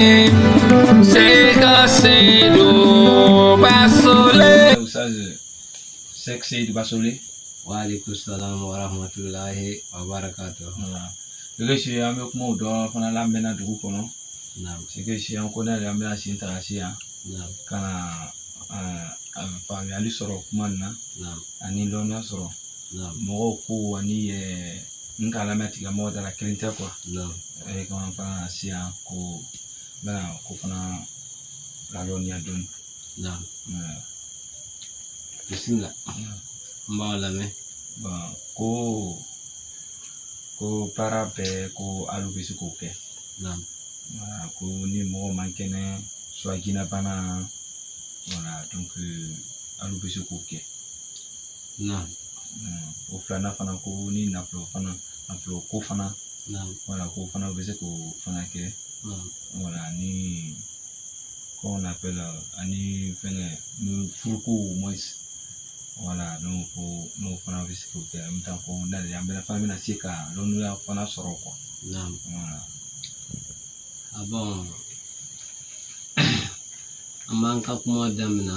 Sheikh Seydou Bassolé. Waaleykum salaam wa rahmatullahi wa barakatuh. Gẹ́gẹ́ ṣe àmì kuma ọ̀dọ́ fana lámbẹ́nà dùkú kọ́nà. Gẹ́gẹ́ ṣe àwọn kọ́nà rẹ̀ àmì àṣì ìtara sí ya. Kana àfàmì àlì sọ̀rọ̀ kuma nà. Ani lọ́nà sọ̀rọ̀. Mɔgɔw ko ani nka lamɛn tigɛ mɔgɔ dara kelen tɛ quoi. Kama fana si yan ko bɛna ko fana lalɔniya dɔɔni. Bismillah. Mbalame. Ko para bɛɛ ko alu bɛ se k'o kɛ. Ko ni mɔgɔ man kɛnɛ soit jinɛ bana voilà donc alu bɛ se k'o kɛ. O filanan fana ko ni nafolo ko fana voilà ko fana bɛ se k'o fana kɛ. Voilà ni qu'on appelle ani fɛngɛ ni furuko moins. Voilà donc nous fana bɛ se k'o kɛ en même temps ko n'ale an bɛna fana bɛna se ka lɔnniya fana sɔrɔ quoi. Voilà. Ah bon. An b'an ka kuma daminɛ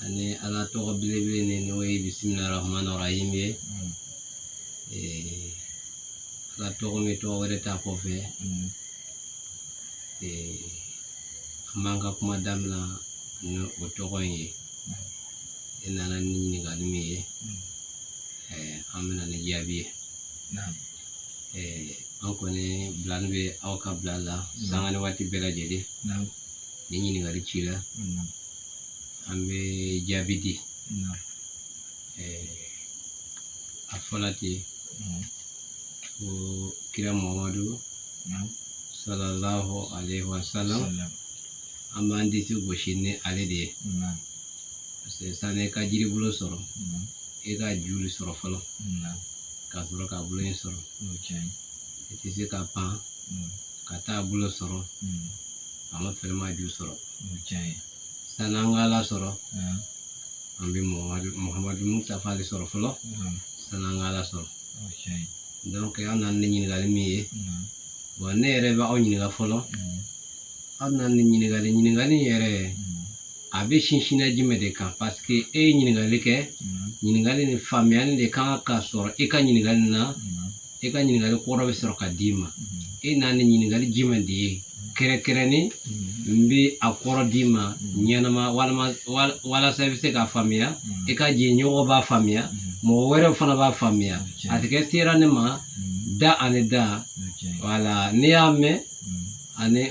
ani ala tɔgɔ belebele ni n'o ye bisimilahi rahmani rahim ye. Ala tɔgɔ min tɔgɔ wɛrɛ t'a kɔfɛ. An b'an ka kuma daminɛ ni o tɔgɔ in ye. I nana ni ɲininkali min ye. An bɛna ni jaabi ye. An kɔni bilali bɛ aw ka bila la sanga ni waati bɛɛ lajɛlen. Ni ɲininkali ci la. An bɛ jaabi di. A fɔla ten ko kira Muhamadu sallallahu alaihi wa sallam an b'an disi gosi ni ale de ye. Parce que sani ka jiri bolo sɔrɔ e ka juri sɔrɔ fɔlɔ ka sɔrɔ ka bolo in sɔrɔ. I tɛ se ka pan ka taa bolo sɔrɔ a ma fɛrɛ ma ju sɔrɔ. Sani an ka Ala sɔrɔ an bɛ Muhamadu Mustafa de sɔrɔ fɔlɔ sani an ka Ala sɔrɔ. Donc an nana ni ɲininkali min ye bon ne yɛrɛ bɛ aw ɲininka fɔlɔ aw nana ni ɲininkali yɛrɛ a bɛ sinsinna jumɛn de kan parce que e ye ɲininkali kɛ ɲininkali ni faamuyali de kan ka sɔrɔ e ka ɲininkali na e ka ɲininkali kɔrɔ bɛ sɔrɔ ka d'i ma e nana ni ɲininkali jumɛn de ye kɛrɛnkɛrɛnni n bɛ a kɔrɔ d'i ma ɲɛnama walasa i bɛ se k'a faamuya e ka jɛɲɔgɔn b'a faamuya mɔgɔ wɛrɛ fana b'a faamuya a tɛ kɛ sera ne ma da ani da voilà n'i y'a mɛn ani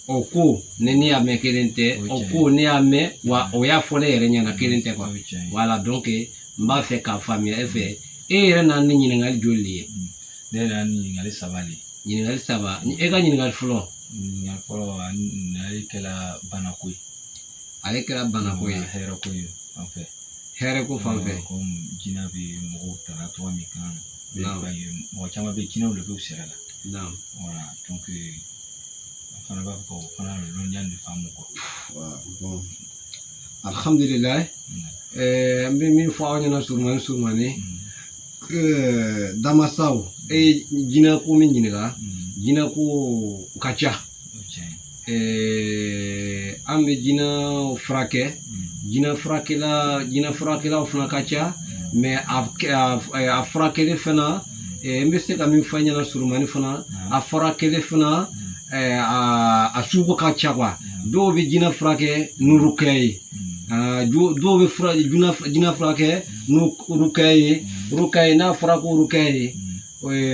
o ko ni y'a mɛn kelen tɛ o ko ni y'a mɛn wa o y'a fɔ ne yɛrɛ ɲɛna kelen tɛ quoi voilà donc n b'a fɛ k'a faamuya e fɛ e yɛrɛ nana ni ɲininkali joli de ye. Ne yɛrɛ ni ɲininkali saba de. Ɲininkali saba e ka ɲininkali fɔlɔ. Ɲininkali fɔlɔ ale kɛra banako ye. Ale kɛra banako ye. Hɛrɛko ye fan fɛ. Hɛrɛko fan fɛ. Komi jinɛ bɛ mɔgɔw taga cogoya min kan. Mɔgɔ caman bɛ jinɛw de b'u sɛgɛn la. Voilà donc fana b'a fɔ ko fana lɔnniya de faamu quoi. Bon alhamdulilayi n bɛ min fɔ aw ɲɛna surumani damasaw e ye jinɛ ko min ɲininka jinɛ ko ka ca an bɛ jinɛ furakɛ jinɛ furakɛlaw fana ka ca mais a furakɛli fana n bɛ se ka min fɔ ɲɛna surumani fana a furakɛli fana a sugu ka ca quoi dɔw bɛ jinɛ furakɛ n'urukɛ ye dɔw bɛ jinɛ furakɛ n'urukɛ ye n'a fɔra ko urukɛ ye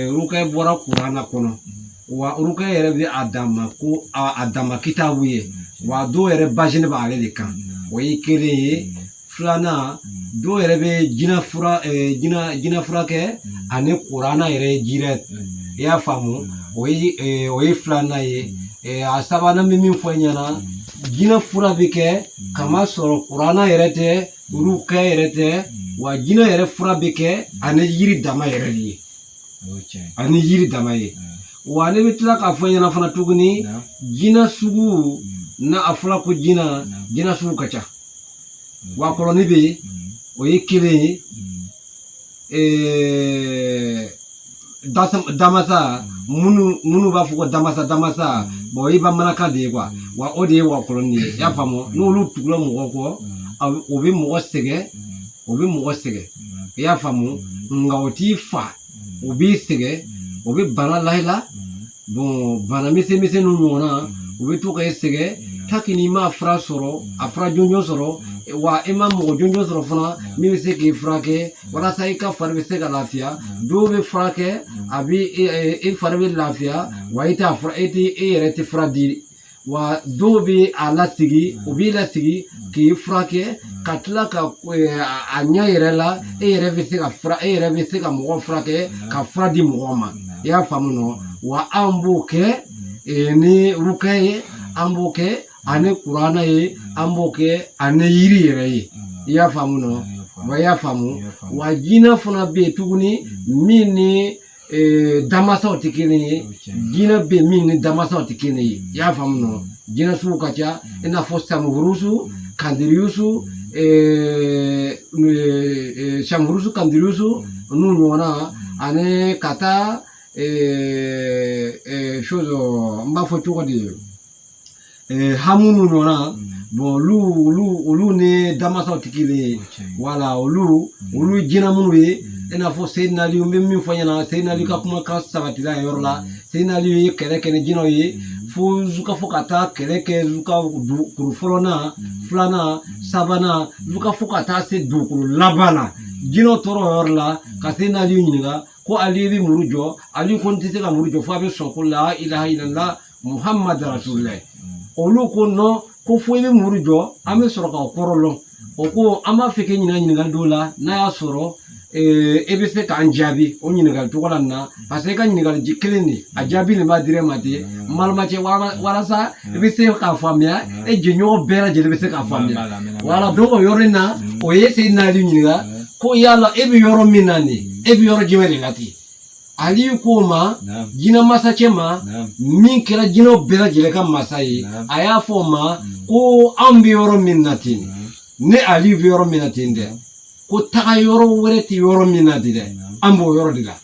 urukɛ bɔra kuranna kɔnɔ wa urukɛ yɛrɛ bɛ a dama ko a dama kitabu ye wa dɔw yɛrɛ bazine b'ale de kan o ye kelen ye filanan dɔw yɛrɛ bɛ jinɛ furakɛ ani kuranna yɛrɛ jirɛ i y'a faamu o ye filanan ye a sabanan bɛ min fɔ ɲɛna jinɛ fura bɛ kɛ kama sɔrɔ kuranna yɛrɛ tɛ urukɛ yɛrɛ tɛ wa jinɛ yɛrɛ fura bɛ kɛ ani yiri dama yɛrɛ de ye ani yiri dama ye wa ne bɛ tila k'a fɔ ɲɛna fana tuguni jinɛ sugu na a fɔra ko jinɛ sugu ka ca wa kɔrɔni bɛ yen o ye kelen ye damasa munu b'a fɔ ko damasa bon i bamanankan de ye quoi wa o de ye wakɔrɔni ye i y'a faamu n'olu tugula mɔgɔ kɔ o bɛ mɔgɔ sɛgɛn i y'a faamu nka o t'i fa o b'i sɛgɛn o bɛ bana lahila bon bana misɛnninw ɲɔgɔnna o bɛ to ka e sɛgɛn taki n'i ma fura sɔrɔ a fura jɔnjɔn sɔrɔ wa i ma mɔgɔ jɔnjɔn sɔrɔ fana min bɛ se k'i furakɛ walasa i ka fari bɛ se ka lafiya dɔw bɛ furakɛ a bɛ e fari bɛ lafiya wa e yɛrɛ tɛ fura di wa dɔw bɛ a lasigi u b'i lasigi k'i furakɛ ka tila ka a ɲɛ yɛrɛ la e yɛrɛ bɛ se ka mɔgɔ furakɛ ka fura di mɔgɔw ma i y'a faamu nɔ wa an b'o kɛ ni ruka ye an b'o kɛ ani kuranɛ ye an b'o kɛ ani yiri yɛrɛ ye i y'a faamu nɔ wa i y'a faamu wa jinɛ fana bɛ yen tuguni min ni damasaw tɛ kelen ye jinɛ bɛ min ni damasaw tɛ kelen ye i y'a faamu nɔ jinɛ sugu ka ca i n'a fɔ samuhurusu kandiriyusu samuhurusu kandiriyusu n'u ɲɔgɔnna ani ka taa chose n b'a fɔ cogo di hamu n'u ɲɔgɔnna bon olu ni damasaw tɛ kelen ye wala olu jinɛ minnu ye i n'a fɔ Seyidina Ali n bɛ min fɔ ɲɛna Seyidina Ali ka kumakan sabatila yen yɔrɔ la Seyidina Ali ye kɛlɛ kɛ ni jinɛw ye fo ka taa kɛlɛ kɛ dugukolo fɔlɔnan filanan sabanan fo ka taa se dugukolo laban na jinɛw tora o yɔrɔ la ka Seyidina Ali ɲininka ko Ali bɛ muru jɔ Ali ko n tɛ se ka muru jɔ fo a bɛ sɔn ko la ilaha illallah Muhammad rasulullah olu ko non ko fo i bɛ muru jɔ an bɛ sɔrɔ k'o kɔrɔ lɔn o ko an b'a fɛ k'e ɲininka dɔw la n'a y'a sɔrɔ e bɛ se k'an jaabi o ɲininkali cogo la nin na parce que e ka ɲininkali kelen de a jaabi nin b'a dir'e ma ten malimacɛ walasa i bɛ se k'a faamuya e jɛɲɔgɔn bɛɛ lajɛlen bɛ se k'a faamuya wala donc o yɔrɔ na o ye Seyidina Ali ɲininka ko yala e bɛ yɔrɔ min na nin e bɛ yɔrɔ jumɛn de la ten Ali ko ma jinɛ masakɛ ma min kɛra jinɛw bɛɛ lajɛlen ka masa ye a y'a fɔ o ma ko an bɛ yɔrɔ min na ten ne Ali bɛ yɔrɔ min na ten dɛ ko taga yɔrɔ wɛrɛ tɛ yɔrɔ min na ten dɛ an b'o yɔrɔ de la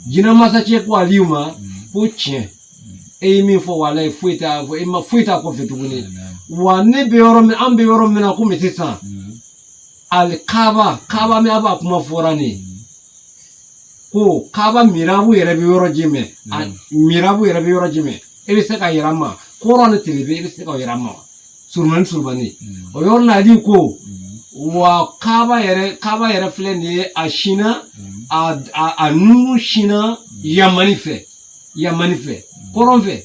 jinɛ masakɛ ko Aliyu ma ko tiɲɛ e ye min fɔ walayi foyi t'a kɔfɛ tuguni wa ne bɛ yɔrɔ min an bɛ yɔrɔ min na komi sisan ali Kaaba min a b'a kuma fɔra ne ko Kaaba mirabu yɛrɛ bɛ yɔrɔ jumɛn mirabu yɛrɛ bɛ yɔrɔ jumɛn e bɛ se ka yira n ma kɔrɔ ni tile bɛ e bɛ se ka yira n ma surumani o yɔrɔ la Aliyu ko wa Kaaba yɛrɛ filɛ nin ye a sinna a numu sinna yamani fɛ kɔrɔn fɛ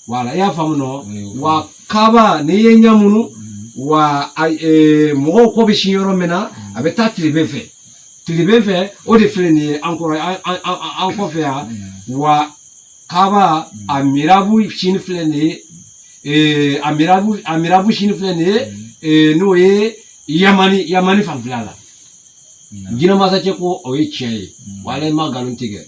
wala i y'a faamu nɔ wa Kaaba n'i ye ɲamunu wa mɔgɔw kɔ bɛ sin yɔrɔ min na a bɛ taa tileben fɛ o de filɛ nin ye an kɔfɛ yan wa Kaaba a mirabu sini filɛ nin ye a mirabu sini filɛ nin ye n'o ye yamani fanfɛla la jinɛ masakɛ ko o ye tiɲɛ ye wala i ma nkalon tigɛ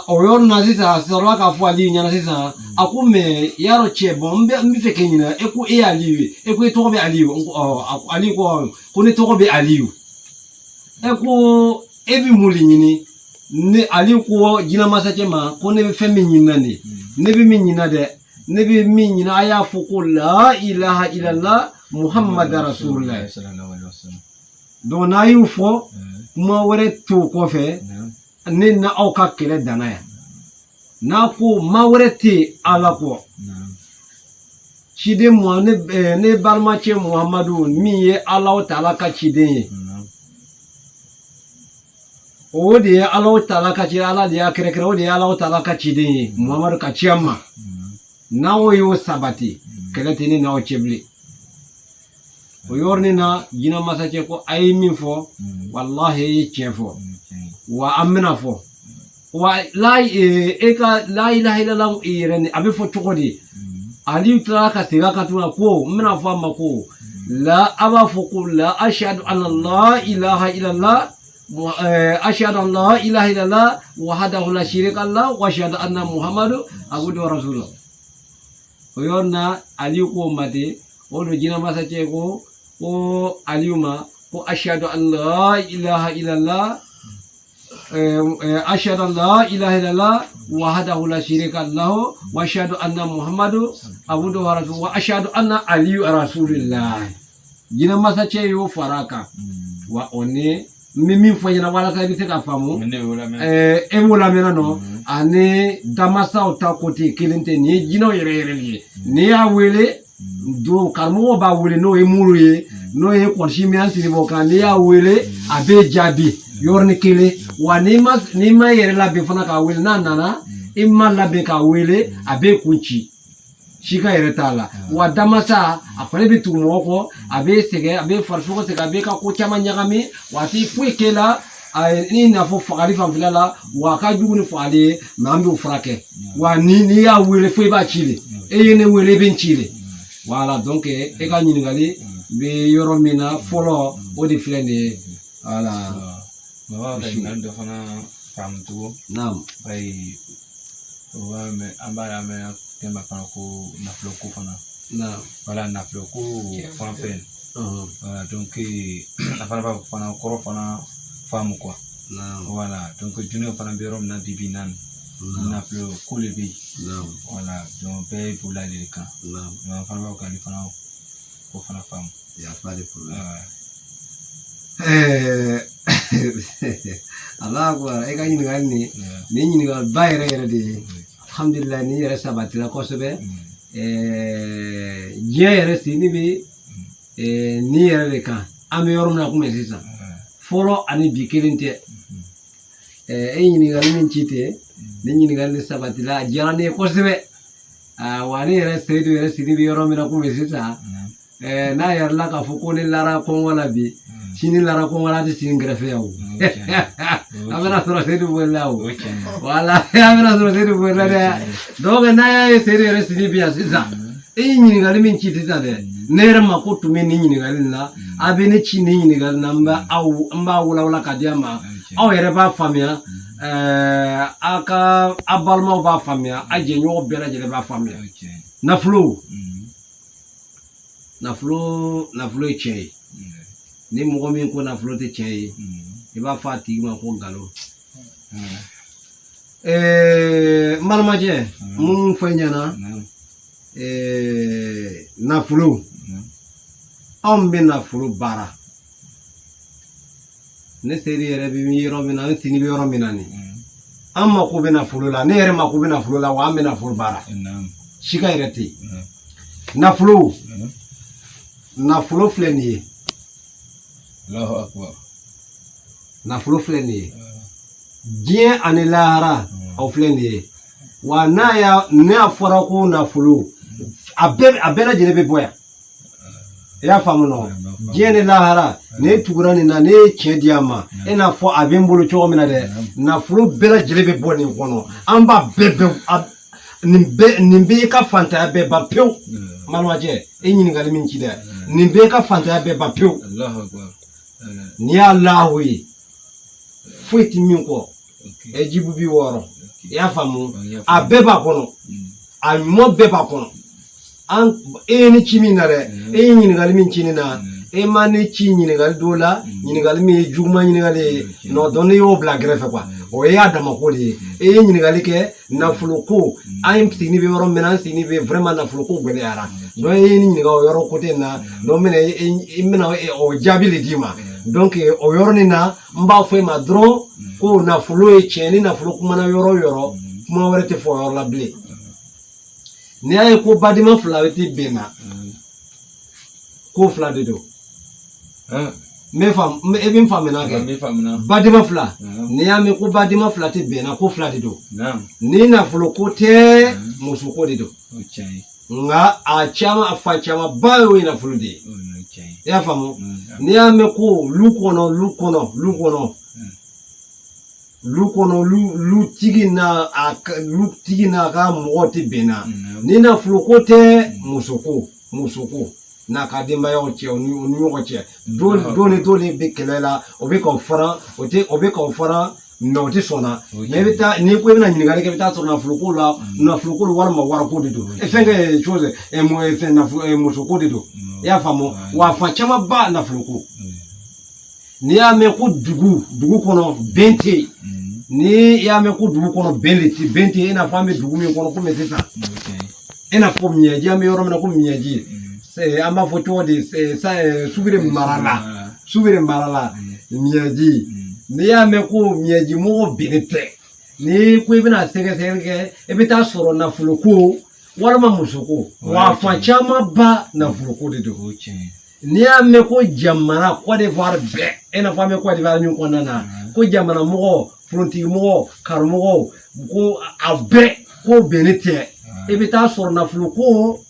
o yɔrɔ na sisan a sɔrɔla k'a fɔ Aliyu ɲɛna sisan a ko mɛ yarɔ cɛ bon n bɛ fɛ k'e ɲininka e ko e ye Aliyu ye e ko e tɔgɔ bɛ Aliyu Aliyu ko ne tɔgɔ bɛ Aliyu e ko e bɛ mun de ɲini ne Aliyu ko jinɛ masakɛ ma ko ne bɛ fɛn min ɲinina de ne bɛ min ɲinina dɛ ne bɛ min ɲina a y'a fɔ ko la ilaha illallah Muhammad rasulullah donc n'a y'u fɔ kuma wɛrɛ t'o kɔfɛ ne na aw ka kɛlɛ danna yan n'a ko maa wɛrɛ tɛ Ala kɔ ciden ne balimacɛ Muhamadu min ye Alahu Taala ka ciden ye o de ye Alahu Taala ka ciden Ala de y'a kɛrɛkɛrɛ o de ye Alahu Taala ka ciden ye Muhamadu ka ci an ma n'aw y'o sabati kɛlɛ tɛ ne n'aw cɛ bilen o yɔrɔnin na jinɛ masakɛ ko a ye min fɔ walahi e ye tiɲɛ fɔ wa an bɛna fɔ wa e ka la ilaha illallah yɛrɛ ni a bɛ fɔ cogo di Aliyu tilala ka segin a kan tuguni ko n bɛna fɔ a ma ko a b'a fɔ ko la ashhadu anna la ilaha illallah ashhadu an la ilaha illallah wahdahu la sharika lahu wa ashhadu anna Muhammadu abduhu wa rasuluhu o yɔrɔ na Aliyu ko ma ten o don jinɛ masakɛ ko Aliyu ma ko ashhadu an la ilaha illallah ashhadu an la ilaha illallah wahdahu la sharika lahu wa ashhadu anna muhammadu abduhu wa rasuluhu wa ashhadu anna aliyu rasulullah jina masa ce yo faraka wa one min fo yana wala ka bi se ka famu e wala mena no ane damasa o ta côté kelente ni jino yere ni ya wele do karmo ba wele no e muru ye no e konshi mi anti ni bokan ni ya wele abe jabi yorni kele wa ni ma yere la be fana ka wele nana imma la be ka wele abe kunchi shika yere tala wa damasa afale bi tumo ko abe sege abe farso ko sege abe ka ko chama nyagami wa ti fuikela ni na fo fakali fam filala wa ka jugu ni fale mambi ufrake wa ni ya wele fo ba chile e yene wele ben chile voilà donc e ka nyini gali be yoro mina folo o di flende voilà wa ba ngal do fana fam tu nam bay wa me ambara me kemba fana ko na floko fana nam voilà na floko fana pen voilà donc afana ba fana koro fana fam quoi voilà donc junior fana be rom na bibi nan na floko le bi voilà donc be pour la les cas non fana ba ko ni fana ko fana fam ya pas de problème Allah quoi e ka nyini gal ni nyini gal bayre yere de alhamdulillah ni yere sabati la ko sebe yere sini bi ni yere de kan am yorum na ko mesisa folo ani bikelinte nyini gal min cite ni nyini gal ni sabati la jarane ko sebe wani yere sedu yere sini bi yorum na ko mesisa na yarla ka foko ni lara ko wala bi sini lara ko wala di sini grefe yaw amena sura sedu wala wala amena sura sedu wala de donc na ya sedu yere sini bi asisa nyini gal min cite ta de nere ma ko tumi ni nyini gal na abene chi ni nyini gal na mba wala ka diama aw yere ba famia aka abalma ba famia aje nyo bela jele ba famia na flow naflo chei ni mogo min ko naflo te chei iba fati ma ko galo malmaje mun fanyana naflo ambe naflo bara ne seri yere bi mi yoro mina sini bi yoro mina ni amma ko be naflo la ne yere ma ko be naflo la wa ambe naflo bara shika yere ti naflo nafolo fleni Allahu akbar nafolo fleni bien ani lahara au fleni wa na ya ne afora ko nafolo abera jene be boya ya famu no bien lahara ne tugurani na ne chediama ena fo abembulu chomina de nafolo bera jene be boni kono amba bebe nimbe ka fanta be ba pew malwaje nyini gal min ci de nimbe ka fanta be ba pew Allahu akbar ni Allahu yi fuiti min ko e jibu bi woro ya famu abeba kono a mo beba kono an ni ci min re nyini gal min ci ni na e mane ci nyini gal dola nyini gal mi juma nyini gal no doni yo bla grefe quoi o ya dama ko li nyini gal ke na fuluko ayim sini be woro menan sini be vraiment na fuluko gwele yara do nyini gal yoro kote na no mena imena o jabili dima donc o yoro ni na mba fo ma dro ko na fulu e cheni na fuluko mana yoro kuma warete fo yoro la ble ni ay ko badima flaweti bena ko fla de do me ebin famina ke badima fla ni ya me ko badima fla te bena ko fla de do ni na flo ko te musuko de do nga a chama afa chama bayo ina flo de ya famu ni ya me ko lukono lu tigina ka mo te bena ni na flo ko te musuko na kadimba yo che oni yo che dole be kelela obe ko fara no ti sona nebita ni ko na nyinga ke bita sona na fluko wala ma wara ko dido e fenge chose e mo e fe na mo so ko dido ya famo wa fa chama ba na fluko ni ya me ko dugu kono bente ni y'a mɛn ko dugu kɔnɔ bɛn tɛ i n'a fɔ an bɛ dugu min kɔnɔ komi sisan i n'a fɔ miɲɛji an bɛ yɔrɔ min na ko miɲɛji an b'a fɔ cogo di Subire mara la miɲɛji n'i y'a mɛn ko miɲɛji mɔgɔ bɛnnen tɛ ni ko i bɛna sɛgɛsɛgɛli kɛ i bɛ taa sɔrɔ nafolo ko walima muso ko wa fan caman ba nafolo ko de don n'i y'a mɛn ko jamana Côte d'Ivoire bɛɛ i n'a fɔ an bɛ Côte d'Ivoire min kɔnɔna na ko jamana mɔgɔ politiki mɔgɔ karamɔgɔ ko a bɛɛ ko bɛnnen tɛ i bɛ taa sɔrɔ nafolo ko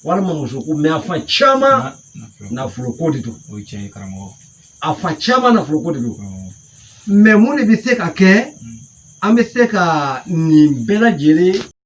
walima muso ko mɛ a fan caman nafolo ko de don a fan caman nafolo ko de don mɛ mun de bɛ se ka kɛ an bɛ se ka nin bɛɛ lajɛlen